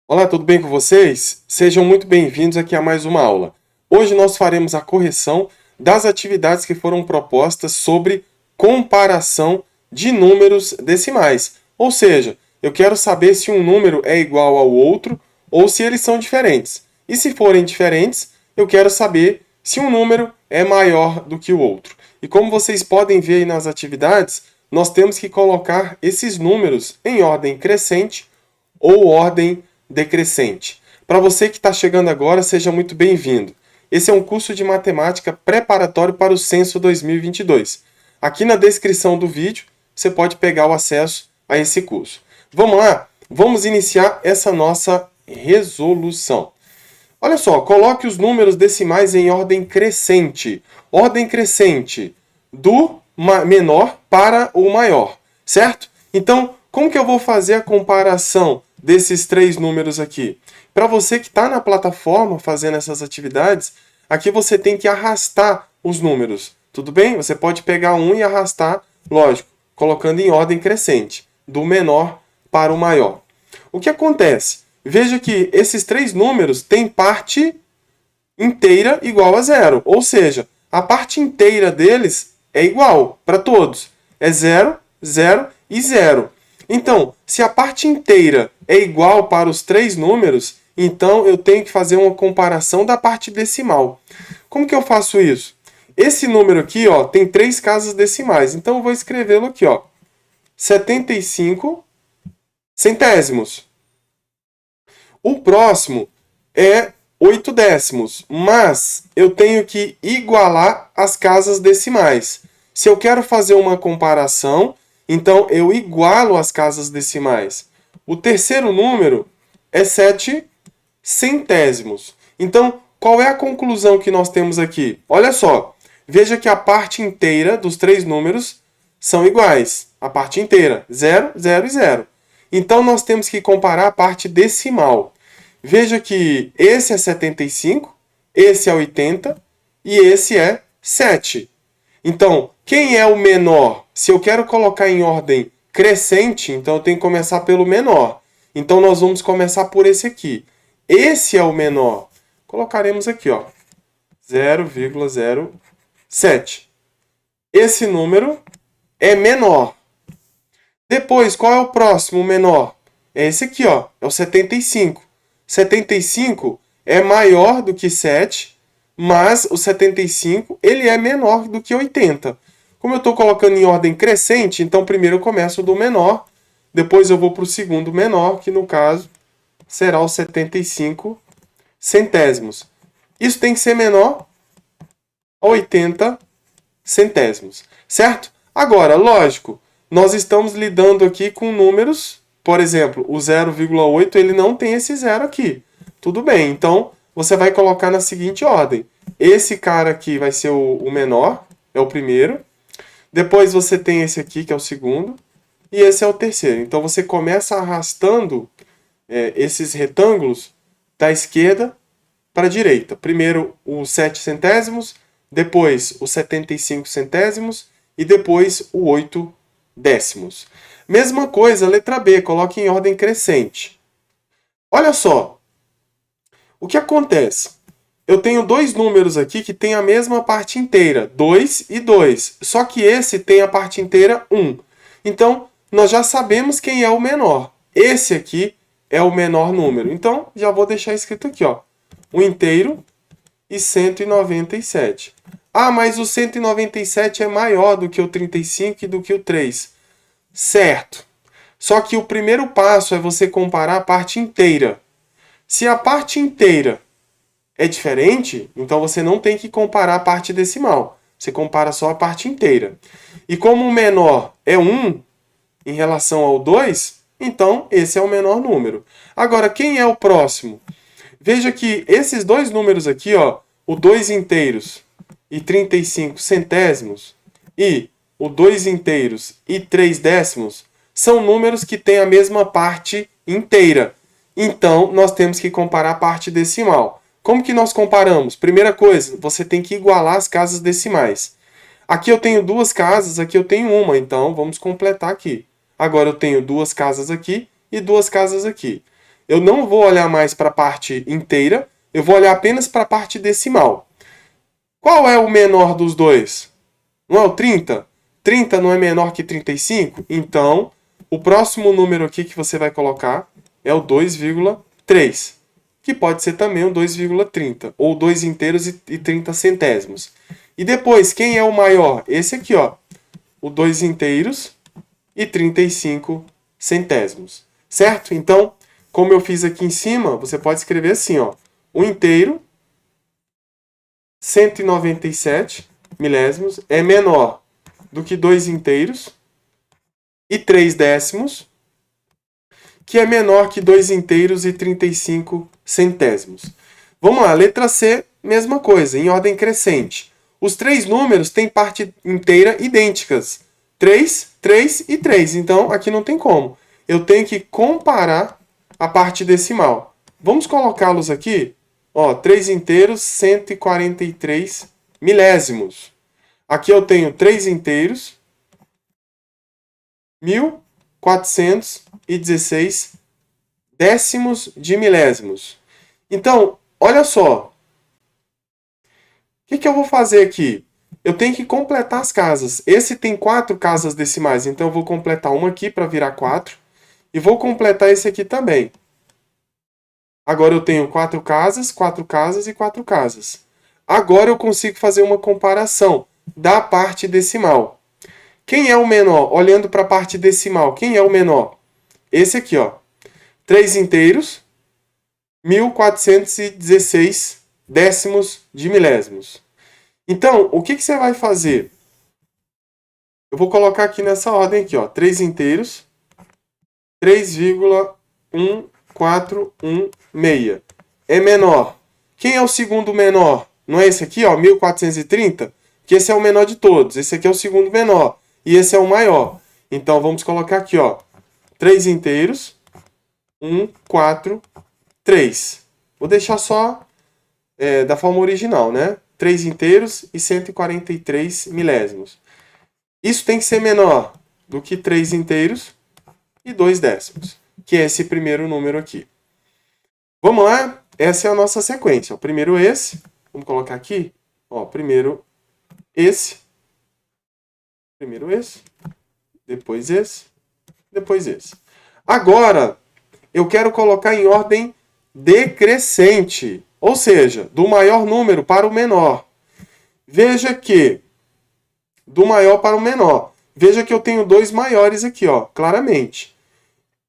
Olá, tudo bem com vocês? Sejam muito bem-vindos aqui a mais uma aula. Hoje nós faremos a correção das atividades que foram propostas sobre comparação de números decimais. Ou seja, eu quero saber se um número é igual ao outro ou se eles são diferentes. E se forem diferentes, eu quero saber se um número é maior do que o outro. E como vocês podem ver aí nas atividades, nós temos que colocar esses números em ordem crescente ou ordem decrescente. Para você que está chegando agora, seja muito bem-vindo. Esse é um curso de matemática preparatório para o Censo 2022. Aqui na descrição do vídeo, você pode pegar o acesso a esse curso. Vamos lá? Vamos iniciar essa nossa resolução. Olha só, coloque os números decimais em ordem crescente. Ordem crescente do menor para o maior, certo? Então, como que eu vou fazer a comparação desses três números aqui? Para você que está na plataforma fazendo essas atividades, aqui você tem que arrastar os números, tudo bem? Você pode pegar um e arrastar, lógico, colocando em ordem crescente, do menor para o maior. O que acontece? Veja que esses três números têm parte inteira igual a zero, ou seja, a parte inteira deles é igual para todos. É 0, 0 e 0. Então, se a parte inteira é igual para os três números, então eu tenho que fazer uma comparação da parte decimal. Como que eu faço isso? Esse número aqui, ó, tem três casas decimais, então eu vou escrevê-lo aqui, ó, 75 centésimos. O próximo é 8 décimos, mas eu tenho que igualar as casas decimais. Se eu quero fazer uma comparação, então eu igualo as casas decimais. O terceiro número é 7 centésimos. Então, qual é a conclusão que nós temos aqui? Olha só, veja que a parte inteira dos três números são iguais. A parte inteira, 0, 0 e 0. Então, nós temos que comparar a parte decimal. Veja que esse é 75, esse é 80 e esse é 7. Então, quem é o menor? Se eu quero colocar em ordem crescente, então eu tenho que começar pelo menor. Então, nós vamos começar por esse aqui. Esse é o menor. Colocaremos aqui, ó, 0,07. Esse número é menor. Depois, qual é o próximo menor? É esse aqui, ó, é o 75. 75 é maior do que 7, mas o 75 ele é menor do que 80. Como eu estou colocando em ordem crescente, então primeiro eu começo do menor, depois eu vou para o segundo menor, que no caso será o 75 centésimos. Isso tem que ser menor a 80 centésimos, certo? Agora, lógico, nós estamos lidando aqui com números, por exemplo, o 0,8 ele não tem esse zero aqui. Tudo bem, então você vai colocar na seguinte ordem. Esse cara aqui vai ser o menor, é o primeiro. Depois você tem esse aqui, que é o segundo. E esse é o terceiro. Então você começa arrastando esses retângulos da esquerda para a direita. Primeiro os 7 centésimos, depois os 75 centésimos e depois o 8 décimos. Mesma coisa, letra B, coloque em ordem crescente. Olha só, o que acontece? Eu tenho dois números aqui que têm a mesma parte inteira, 2 e 2, só que esse tem a parte inteira 1. Então, nós já sabemos quem é o menor. Esse aqui é o menor número. Então, já vou deixar escrito aqui, ó, 1 inteiro e 197. Ah, mas o 197 é maior do que o 35 e do que o 3. Certo. Só que o primeiro passo é você comparar a parte inteira. Se a parte inteira é diferente, então você não tem que comparar a parte decimal. Você compara só a parte inteira. E como o menor é 1 em relação ao 2, então esse é o menor número. Agora, quem é o próximo? Veja que esses dois números aqui, ó, o 2 inteiros e 35 centésimos e o 2 inteiros e 3 décimos, são números que têm a mesma parte inteira. Então, nós temos que comparar a parte decimal. Como que nós comparamos? Primeira coisa, você tem que igualar as casas decimais. Aqui eu tenho duas casas, aqui eu tenho uma, então vamos completar aqui. Agora eu tenho duas casas aqui e duas casas aqui. eu não vou olhar mais para a parte inteira, eu vou olhar apenas para a parte decimal. Qual é o menor dos dois? Não é o 30? 30 não é menor que 35? Então, o próximo número aqui que você vai colocar é o 2,3, que pode ser também o 2,30, ou 2 inteiros e 30 centésimos. E depois, quem é o maior? Esse aqui, ó, o 2 inteiros e 35 centésimos. Certo? Então, como eu fiz aqui em cima, você pode escrever assim, ó, 1 inteiro, 197 milésimos, é menor do que 2 inteiros e 3 décimos, que é menor que 2 inteiros e 35 centésimos. Vamos lá, letra C, mesma coisa, em ordem crescente. Os três números têm parte inteira idênticas. 3, 3 e 3. Então, aqui não tem como. Eu tenho que comparar a parte decimal. Vamos colocá-los aqui. Ó, 3 inteiros, 143 milésimos. Aqui eu tenho 3 inteiros, 1.416 décimos de milésimos. Então, olha só. O que eu vou fazer aqui? Eu tenho que completar as casas. Esse tem 4 casas decimais, então eu vou completar uma aqui para virar 4. E vou completar esse aqui também. Agora eu tenho 4 casas, 4 casas e 4 casas. Agora eu consigo fazer uma comparação da parte decimal. Quem é o menor? Olhando para a parte decimal, quem é o menor? Esse aqui, ó. 3 inteiros, 1.416 décimos de milésimos. Então, o que você vai fazer? Eu vou colocar aqui nessa ordem aqui, ó, 3 inteiros, 3,1416. É menor. Quem é o segundo menor? Não é esse aqui, ó, 1.430? Que esse é o menor de todos. Esse aqui é o segundo menor. E esse é o maior. Então, vamos colocar aqui, ó, 3 inteiros, 1, 4, 3. Vou deixar só da forma original, né? 3 inteiros e 143 milésimos. Isso tem que ser menor do que 3 inteiros e 2 décimos, que é esse primeiro número aqui. Vamos lá? Essa é a nossa sequência. Ó, primeiro esse, vamos colocar aqui, ó, primeiro esse, depois esse, depois esse. Agora, eu quero colocar em ordem decrescente, ou seja, do maior número para o menor. Veja que, do maior para o menor, veja que eu tenho dois maiores aqui, ó, claramente.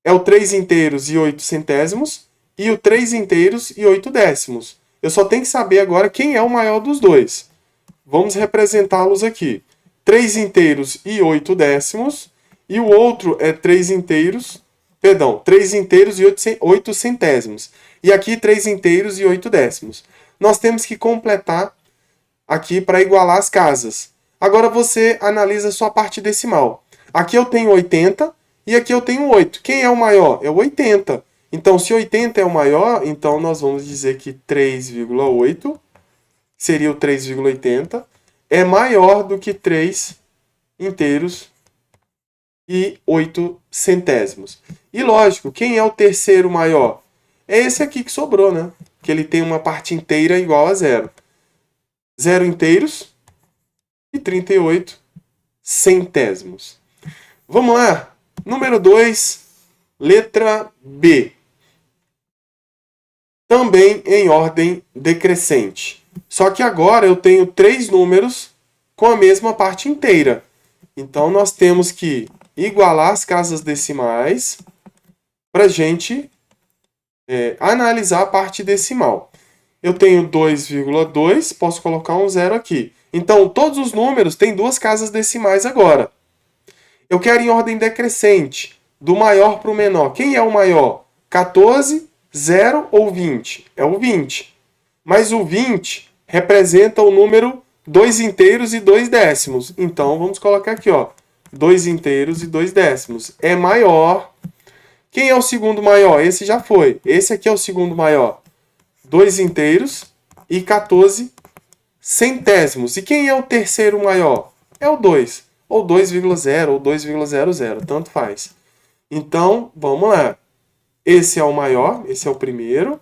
É o 3 inteiros e 8 centésimos e o 3 inteiros e 8 décimos. Eu só tenho que saber agora quem é o maior dos dois. Vamos representá-los aqui. 3 inteiros e 8 décimos e o outro é 3 inteiros e 8 centésimos. E aqui 3 inteiros e 8 décimos. Nós temos que completar aqui para igualar as casas. Agora você analisa a sua parte decimal. Aqui eu tenho 80 e aqui eu tenho 8. Quem é o maior? É o 80. Então, se 80 é o maior, então nós vamos dizer que 3,8, seria o 3,80, é maior do que 3 inteiros e 8 centésimos. E lógico, quem é o terceiro maior? É esse aqui que sobrou, né? Que ele tem uma parte inteira igual a zero. 0 inteiros e 38 centésimos. Vamos lá. Número 2, letra B. Também em ordem decrescente. Só que agora eu tenho 3 números com a mesma parte inteira. Então, nós temos que igualar as casas decimais para a gente analisar a parte decimal. Eu tenho 2,2, posso colocar um zero aqui. Então, todos os números têm 2 casas decimais agora. Eu quero em ordem decrescente, do maior para o menor. Quem é o maior? 14, 0 ou 20? É o 20. Mas o 20 representa o número 2 inteiros e 2 décimos. Então, vamos colocar aqui, ó, 2 inteiros e 2 décimos. É maior. Quem é o segundo maior? Esse já foi. Esse aqui é o segundo maior. 2 inteiros e 14 centésimos. E quem é o terceiro maior? É o 2. Ou 2,0 ou 2,00. Tanto faz. Então, vamos lá. esse é o maior, esse é o primeiro,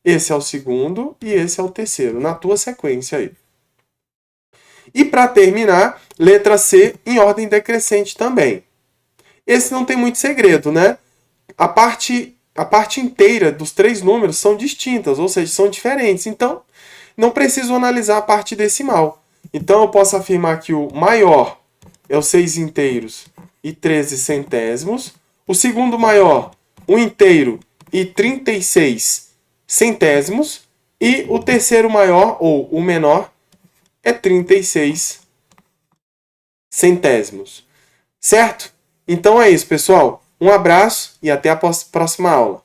esse é o segundo e esse é o terceiro, na tua sequência aí. E para terminar, letra C em ordem decrescente também. Esse não tem muito segredo, né? A parte inteira dos três números são distintas, ou seja, são diferentes. Então, não preciso analisar a parte decimal. Então, eu posso afirmar que o maior é o 6 inteiros e 13 centésimos. O segundo maior, 1 inteiro e 36 centésimos. E o terceiro maior, ou o menor, é 36 centésimos. Certo? Então é isso, pessoal. Um abraço e até a próxima aula.